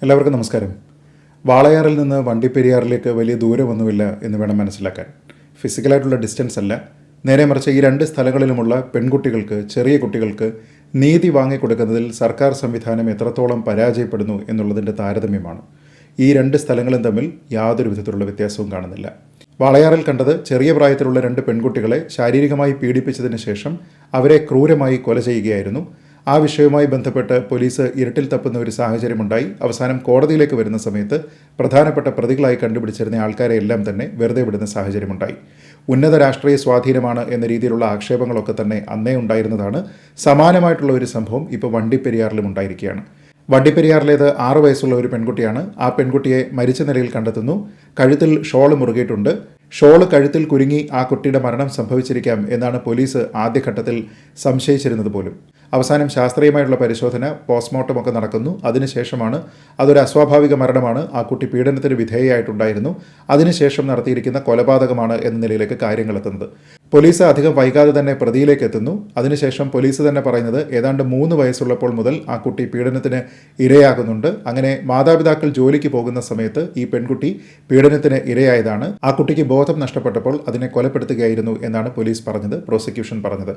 എല്ലാവർക്കും നമസ്കാരം. വാളയാറിൽ നിന്ന് വണ്ടിപ്പെരിയാറിലേക്ക് വലിയ ദൂരമൊന്നുമില്ല എന്ന് വേണം മനസ്സിലാക്കാൻ. ഫിസിക്കലായിട്ടുള്ള ഡിസ്റ്റൻസ് അല്ല, നേരെ മറിച്ച് ഈ രണ്ട് സ്ഥലങ്ങളിലുമുള്ള പെൺകുട്ടികൾക്ക്, ചെറിയ കുട്ടികൾക്ക് നീതി വാങ്ങിക്കൊടുക്കുന്നതിൽ സർക്കാർ സംവിധാനം എത്രത്തോളം പരാജയപ്പെടുന്നു എന്നുള്ളതിൻ്റെ താരതമ്യമാണ്. ഈ രണ്ട് സ്ഥലങ്ങളും തമ്മിൽ യാതൊരു വിധത്തിലുള്ള വ്യത്യാസവും കാണുന്നില്ല. വാളയാറിൽ കണ്ടത് ചെറിയ പ്രായത്തിലുള്ള രണ്ട് പെൺകുട്ടികളെ ശാരീരികമായി പീഡിപ്പിച്ചതിന് ശേഷം അവരെ ക്രൂരമായി കൊല ചെയ്യുകയായിരുന്നു. ആ വിഷയവുമായി ബന്ധപ്പെട്ട് പോലീസ് ഇരുട്ടിൽ തപ്പുന്ന ഒരു സാഹചര്യമുണ്ടായി. അവസാനം കോടതിയിലേക്ക് വരുന്ന സമയത്ത് പ്രധാനപ്പെട്ട പ്രതികളായി കണ്ടുപിടിച്ചിരുന്ന ആൾക്കാരെ എല്ലാം തന്നെ വെറുതെ വിടുന്ന സാഹചര്യമുണ്ടായി. ഉന്നത രാഷ്ട്രീയ സ്വാധീനമാണ് എന്ന രീതിയിലുള്ള ആക്ഷേപങ്ങളൊക്കെ തന്നെ അന്നേ ഉണ്ടായിരുന്നതാണ്. സമാനമായിട്ടുള്ള ഒരു സംഭവം ഇപ്പോൾ വണ്ടിപ്പെരിയാറിലും ഉണ്ടായിരിക്കുകയാണ്. വണ്ടിപ്പെരിയാറിലേത് 6 വയസ്സുള്ള ഒരു പെൺകുട്ടിയാണ്. ആ പെൺകുട്ടിയെ മരിച്ച നിലയിൽ കണ്ടെത്തുന്നു. കഴുത്തിൽ ഷോൾ മുറുകിയിട്ടുണ്ട്. ഷോൾ കഴുത്തിൽ കുരുങ്ങി ആ കുട്ടിയുടെ മരണം സംഭവിച്ചിരിക്കാം എന്നാണ് പോലീസ് ആദ്യഘട്ടത്തിൽ സംശയിച്ചിരുന്നത് പോലും. അവസാനം ശാസ്ത്രീയമായിട്ടുള്ള പരിശോധന, പോസ്റ്റ്മോർട്ടമൊക്കെ നടക്കുന്നു. അതിനുശേഷമാണ് അതൊരു അസ്വാഭാവിക മരണമാണ്, ആ കുട്ടി പീഡനത്തിന് വിധേയയായിട്ടുണ്ടായിരുന്നു, അതിനുശേഷം നടത്തിയിരിക്കുന്ന കൊലപാതകമാണ് എന്ന നിലയിലേക്ക് കാര്യങ്ങൾ എത്തുന്നത്. പോലീസ് അധികം വൈകാതെ തന്നെ പ്രതിയിലേക്ക് എത്തുന്നു. അതിനുശേഷം പോലീസ് തന്നെ പറയുന്നത് ഏതാണ്ട് 3 വയസ്സുള്ളപ്പോൾ മുതൽ ആ കുട്ടി പീഡനത്തിന് ഇരയാകുന്നുണ്ട്. അങ്ങനെ മാതാപിതാക്കൾ ജോലിക്ക് പോകുന്ന സമയത്ത് ഈ പെൺകുട്ടി പീഡനത്തിന് ഇരയായതാണ്. ആ കുട്ടിക്ക് ബോധം നഷ്ടപ്പെട്ടപ്പോൾ അതിനെ കൊലപ്പെടുത്തുകയായിരുന്നു എന്നാണ് പോലീസ് പറഞ്ഞത്, പ്രോസിക്യൂഷൻ പറഞ്ഞത്.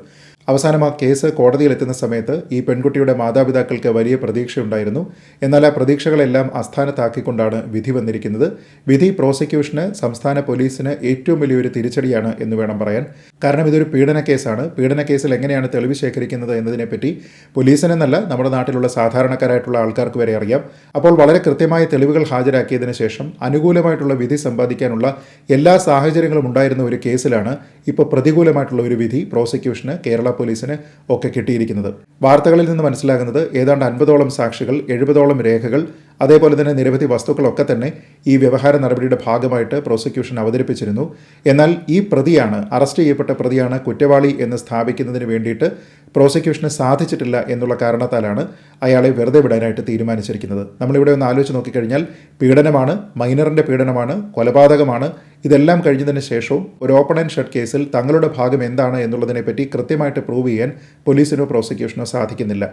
അവസാനം ആ കേസ് കോടതിയിലെത്തുന്ന സമയത്ത് ഈ പെൺകുട്ടിയുടെ മാതാപിതാക്കൾക്ക് വലിയ പ്രതീക്ഷയുണ്ടായിരുന്നു. എന്നാൽ ആ പ്രതീക്ഷകളെല്ലാം അസ്ഥാനത്താക്കിക്കൊണ്ടാണ് വിധി വന്നിരിക്കുന്നത്. വിധി പ്രോസിക്യൂഷന്, സംസ്ഥാന പോലീസിന് ഏറ്റവും വലിയൊരു തിരിച്ചടിയാണ് എന്ന് വേണം പറയാൻ. കാരണം ഇതൊരു പീഡന കേസാണ്. പീഡന കേസിൽ എങ്ങനെയാണ് തെളിവ് ശേഖരിക്കുന്നത് എന്നതിനെപ്പറ്റി പോലീസിനെന്നല്ല, നമ്മുടെ നാട്ടിലുള്ള സാധാരണക്കാരായിട്ടുള്ള ആൾക്കാർക്ക് വരെ അറിയാം. അപ്പോൾ വളരെ കൃത്യമായ തെളിവുകൾ ഹാജരാക്കിയതിന് ശേഷം അനുകൂലമായിട്ടുള്ള വിധി സമ്പാദിക്കാനുള്ള എല്ലാ സാഹചര്യങ്ങളും ഉണ്ടായിരുന്ന ഒരു കേസിലാണ് ഇപ്പോൾ പ്രതികൂലമായിട്ടുള്ള ഒരു വിധി പ്രോസിക്യൂഷന്, കേരള പോലീസിന് ഒക്കെ കിട്ടിയിരിക്കുന്നത്. വാർത്തകളിൽ നിന്ന് മനസ്സിലാകുന്നത് ഏതാണ്ട് 50ഓളം സാക്ഷികൾ, 70ഓളം രേഖകൾ, അതേപോലെ തന്നെ നിരവധി വസ്തുക്കളൊക്കെ തന്നെ ഈ വ്യവഹാര നടപടിയുടെ ഭാഗമായിട്ട് പ്രോസിക്യൂഷൻ അവതരിപ്പിച്ചിരുന്നു. എന്നാൽ ഈ പ്രതിയാണ്, അറസ്റ്റ് ചെയ്യപ്പെട്ട പ്രതിയാണ് കുറ്റവാളി എന്ന് സ്ഥാപിക്കുന്നതിന് വേണ്ടിയിട്ട് പ്രോസിക്യൂഷന് സാധിച്ചിട്ടില്ല എന്നുള്ള കാരണത്താലാണ് അയാളെ വെറുതെ വിടാനായിട്ട് തീരുമാനിച്ചിരിക്കുന്നത്. നമ്മളിവിടെ ഒന്ന് ആലോചിച്ച് നോക്കിക്കഴിഞ്ഞാൽ പീഡനമാണ്, മൈനറിൻ്റെ പീഡനമാണ്, കൊലപാതകമാണ്. ഇതെല്ലാം കഴിഞ്ഞതിന് ശേഷവും ഒരു ഓപ്പൺ ആൻഡ് ഷട്ട് കേസിൽ തങ്ങളുടെ ഭാഗം എന്താണ് എന്നുള്ളതിനെപ്പറ്റി കൃത്യമായിട്ട് പ്രൂവ് ചെയ്യാൻ പോലീസിനോ പ്രോസിക്യൂഷനോ സാധിക്കുന്നില്ല.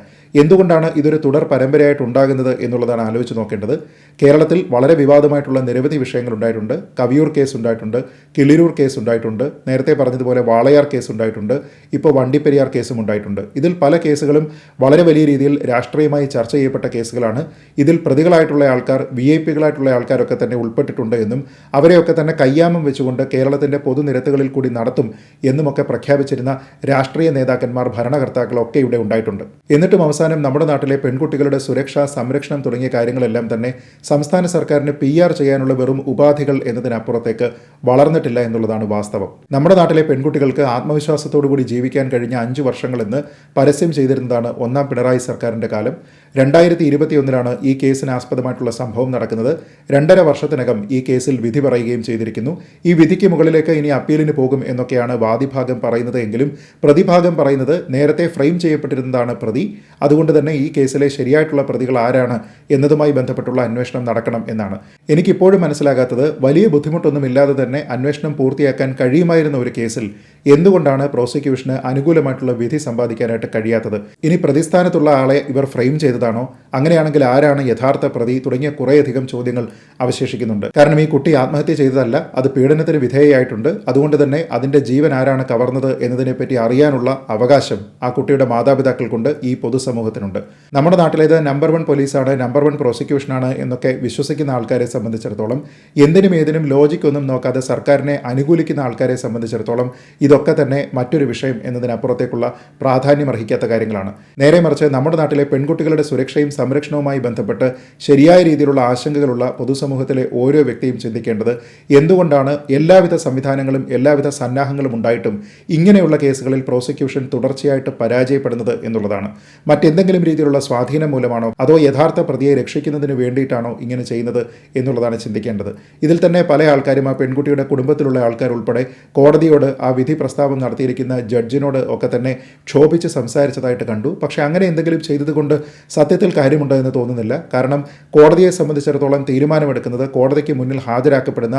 എന്തുകൊണ്ടാണ് ഇതൊരു തുടർ പരമ്പരയായിട്ട് ഉണ്ടാകുന്നത് എന്നുള്ളതാണ് ആലോചിച്ച് നോക്കേണ്ടത്. കേരളത്തിൽ വളരെ വിവാദമായിട്ടുള്ള നിരവധി വിഷയങ്ങൾ ഉണ്ടായിട്ടുണ്ട്. കവിയൂർ കേസ് ഉണ്ടായിട്ടുണ്ട്, കിളിരൂർ കേസ് ഉണ്ടായിട്ടുണ്ട്, നേരത്തെ പറഞ്ഞതുപോലെ വാളയാർ കേസ് ഉണ്ടായിട്ടുണ്ട്, ഇപ്പോൾ വണ്ടിപ്പെരിയാർ കേസും ഉണ്ടായിട്ടുണ്ട്. ഇതിൽ പല കേസുകളും വളരെ വലിയ രീതിയിൽ രാഷ്ട്രീയമായി ചർച്ച ചെയ്യപ്പെട്ട കേസുകളാണ്. ഇതിൽ പ്രതികളായിട്ടുള്ള ആൾക്കാർ, VIP-കളായിട്ടുള്ള ആൾക്കാരൊക്കെ തന്നെ ഉൾപ്പെട്ടിട്ടുണ്ട് എന്നും അവരെയൊക്കെ തന്നെ കയ്യാമം വെച്ചുകൊണ്ട് കേരളത്തിൻ്റെ പൊതുനിരത്തുകളിൽ കൂടി നടത്തും എന്നുമൊക്കെ പ്രഖ്യാപിച്ചിരുന്ന രാഷ്ട്രീയ നേതാക്കന്മാർ, ഭരണകർത്താക്കളൊക്കെ ഇവിടെ ഉണ്ടായിട്ടുണ്ട്. എന്നിട്ടും അവസാനം നമ്മുടെ നാട്ടിലെ പെൺകുട്ടികളുടെ സുരക്ഷ, സംരക്ഷണം തുടങ്ങിയ കാര്യങ്ങളെല്ലാം തന്നെ സംസ്ഥാന സർക്കാരിന് PR ചെയ്യാനുള്ള വെറും ഉപാധികൾ എന്നതിനപ്പുറത്തേക്ക് വളർന്നിട്ടില്ല എന്നുള്ളതാണ് വാസ്തവം. നമ്മുടെ നാട്ടിലെ പെൺകുട്ടികൾക്ക് ആത്മവിശ്വാസത്തോടുകൂടി ജീവിക്കാൻ കഴിഞ്ഞ 5 വർഷങ്ങളെന്ന് പരസ്യം ചെയ്തിരുന്നതാണ് ഒന്നാം പിണറായി സർക്കാരിൻ്റെ കാലം. 2021 ഈ കേസിന് ആസ്പദമായിട്ടുള്ള സംഭവം നടക്കുന്നത്. 2.5 വർഷത്തിനകം ഈ കേസിൽ വിധി പറയുകയും ചെയ്തിരിക്കുന്നു. ഈ വിധിക്ക് മുകളിലേക്ക് ഇനി അപ്പീലിന് പോകും എന്നൊക്കെയാണ് വാദിഭാഗം പറയുന്നത് എങ്കിലും പ്രതിഭാഗം പറയുന്നത് നേരത്തെ ഫ്രെയിം ചെയ്യപ്പെട്ടിരുന്നതാണ് പ്രതി, അതുകൊണ്ട് തന്നെ ഈ കേസിലെ ശരിയായിട്ടുള്ള പ്രതികൾ ആരാണ് എന്നതുമായി ബന്ധപ്പെട്ടുള്ള അന്വേഷണം നടക്കണം എന്നാണ്. എനിക്കിപ്പോഴും മനസ്സിലാകാത്തത്, വലിയ ബുദ്ധിമുട്ടൊന്നുമില്ലാതെ തന്നെ അന്വേഷണം പൂർത്തിയാക്കാൻ കഴിയുമായിരുന്ന ഒരു കേസിൽ എന്തുകൊണ്ടാണ് പ്രോസിക്യൂഷന് അനുകൂലമായിട്ടുള്ള വിധി സമ്പാദിക്കാനായിട്ട് കഴിയാത്തത്? ഇനി പ്രതിസ്ഥാനത്തുള്ള ആളെ ഇവർ ഫ്രെയിം ചെയ്തതാണോ? അങ്ങനെയാണെങ്കിൽ ആരാണ് യഥാർത്ഥ പ്രതി? തുടങ്ങിയ കുറേയധികം ചോദ്യങ്ങൾ അവശേഷിക്കുന്നുണ്ട്. കാരണം ഈ കുട്ടി ആത്മഹത്യ ചെയ്തതല്ല, അത് പീഡനത്തിന് വിധേയയായിട്ടുണ്ട്. അതുകൊണ്ട് തന്നെ അതിൻ്റെ ജീവൻ ആരാണ് കവർന്നത് എന്നതിനെപ്പറ്റി അറിയാനുള്ള അവകാശം ആ കുട്ടിയുടെ മാതാപിതാക്കൾക്കുണ്ട്, ഈ പൊതുസമൂഹത്തിനുണ്ട്. നമ്മുടെ നാട്ടിലേത് നമ്പർ 1 പോലീസാണ്, നമ്പർ 1 പ്രോസിക്യൂഷനാണ് എന്നൊക്കെ വിശ്വസിക്കുന്ന ആൾക്കാരെ സംബന്ധിച്ചിടത്തോളം, എന്തിനും ഏതിനും ലോജിക്കൊന്നും നോക്കാതെ സർക്കാരിനെ അനുകൂലിക്കുന്ന ആൾക്കാരെ സംബന്ധിച്ചിടത്തോളം ഇതൊക്കെ തന്നെ മറ്റൊരു വിഷയം എന്നതിനപ്പുറത്തേക്കുള്ള പ്രാധാന്യമർഹിക്കാത്ത കാര്യങ്ങളാണ്. നേരെ മറിച്ച് നമ്മുടെ നാട്ടിലെ പെൺകുട്ടികളുടെ സുരക്ഷയും സംരക്ഷണവുമായി ബന്ധപ്പെട്ട് ശരിയായ രീതിയിലുള്ള ആശങ്കകളുള്ള പൊതുസമൂഹത്തിലെ ഓരോ വ്യക്തിയും ചിന്തിക്കേണ്ടത് എന്തുകൊണ്ടാണ് എല്ലാവിധ സംവിധാനങ്ങളും എല്ലാവിധ സന്നാഹങ്ങളും ഉണ്ടായിട്ടും ഇങ്ങനെയുള്ള കേസുകളിൽ പ്രോസിക്യൂഷൻ തുടർച്ചയായിട്ട് പരാജയപ്പെടുന്നത് എന്നുള്ളതാണ്. മറ്റെന്തെങ്കിലും രീതിയിലുള്ള സ്വാധീനം മൂലമാണോ, അതോ യഥാർത്ഥ പ്രതിയെ രക്ഷിക്കുന്നതിന് വേണ്ടിയിട്ടാണോ ഇങ്ങനെ ചെയ്യുന്നത് എന്നുള്ളതാണ് ചിന്തിക്കേണ്ടത്. ഇതിൽ തന്നെ പല ആൾക്കാരും, ആ പെൺകുട്ടിയുടെ കുടുംബത്തിലുള്ള ആൾക്കാർ ഉൾപ്പെടെ കോടതിയോട്, ആ വിധി പ്രസ്താവം നടത്തിയിരിക്കുന്ന ജഡ്ജിനോട് ഒക്കെ തന്നെ ക്ഷോഭിച്ച് സംസാരിച്ചതായിട്ട് കണ്ടു. പക്ഷേ അങ്ങനെ എന്തെങ്കിലും ചെയ്തതുകൊണ്ട് സത്യത്തിൽ കാര്യമുണ്ടോ എന്ന് തോന്നുന്നില്ല. കാരണം കോടതിയെ സംബന്ധിച്ചിടത്തോളം തീരുമാനമെടുക്കുന്നത്, കോടതിക്ക് മുന്നിൽ ഹാജരാക്കപ്പെടുന്ന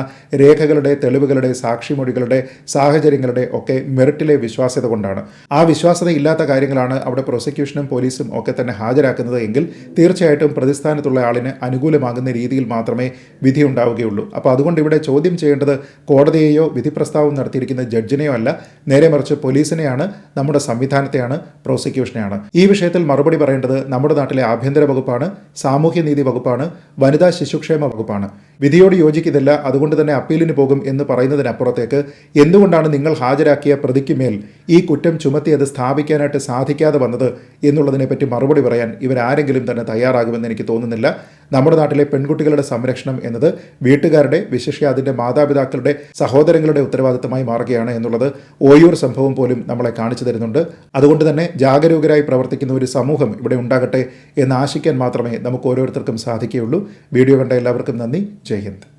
രേഖകളുടെ, തെളിവുകളുടെ, സാക്ഷിമൊഴികളുടെ, സാഹചര്യങ്ങളുടെ ഒക്കെ മെറിറ്റിലെ വിശ്വാസ്യത കൊണ്ടാണ്. ആ വിശ്വാസ്യത ഇല്ലാത്ത കാര്യങ്ങളാണ് അവിടെ പ്രോസിക്യൂഷനും പോലീസും ഒക്കെ തന്നെ ഹാജരാക്കുന്നത് എങ്കിൽ തീർച്ചയായിട്ടും പ്രതിസ്ഥാനത്തുള്ള ആളിന് അനുകൂലമാകുന്ന രീതിയിൽ മാത്രമേ വിധി ഉണ്ടാവുകയുള്ളൂ. അപ്പോൾ അതുകൊണ്ട് ഇവിടെ ചോദ്യം ചെയ്യേണ്ടത് കോടതിയെയോ വിധി പ്രസ്താവം നടത്തിയിരിക്കുന്ന ജഡ്ജിനെയോ അല്ല, നേരെ മറിച്ച് പോലീസിനെയാണ്, നമ്മുടെ സംവിധാനത്തെയാണ്, പ്രോസിക്യൂഷനെയാണ്. ഈ വിഷയത്തിൽ മറുപടി പറയേണ്ടത് നമ്മുടെ നാട്ടിലെ ആഭ്യന്തര വകുപ്പാണ്, സാമൂഹ്യനീതി വകുപ്പാണ്, വനിതാ ശിശുക്ഷേമ വകുപ്പാണ്. വിധിയോട് യോജിക്കുന്നില്ല, അതുകൊണ്ട് തന്നെ അപ്പീലിന് പോകും എന്ന് പറയുന്നതിനപ്പുറത്തേക്ക് എന്തുകൊണ്ടാണ് നിങ്ങൾ ഹാജരാക്കിയ പ്രതിക്ക് മേൽ ഈ കുറ്റം ചുമത്തി അത് സ്ഥാപിക്കാനായിട്ട് സാധിക്കാതെ വന്നത് എന്നുള്ളതിനെപ്പറ്റി മറുപടി പറയാൻ ഇവരാരെങ്കിലും തന്നെ തയ്യാറാകുമെന്ന് എനിക്ക് തോന്നുന്നില്ല. നമ്മുടെ നാട്ടിലെ പെൺകുട്ടികളുടെ സംരക്ഷണം എന്നത് വീട്ടുകാരുടെ, വിശേഷിച്ച് അതിൻ്റെ മാതാപിതാക്കളുടെ, സഹോദരങ്ങളുടെ ഉത്തരവാദിത്തമായി മാറുകയാണ് എന്നുള്ളത് ഓയൂർ സംഭവം പോലും നമ്മളെ കാണിച്ചു തരുന്നുണ്ട്. അതുകൊണ്ട് തന്നെ ജാഗരൂകരായി പ്രവർത്തിക്കുന്ന ഒരു സമൂഹം ഇവിടെ ഉണ്ടാകട്ടെ എന്ന് ആശിക്കാൻ മാത്രമേ നമുക്ക് ഓരോരുത്തർക്കും സാധിക്കുകയുള്ളൂ. വീഡിയോ കണ്ട എല്ലാവർക്കും നന്ദി. ജയ് ഹിന്ദ്.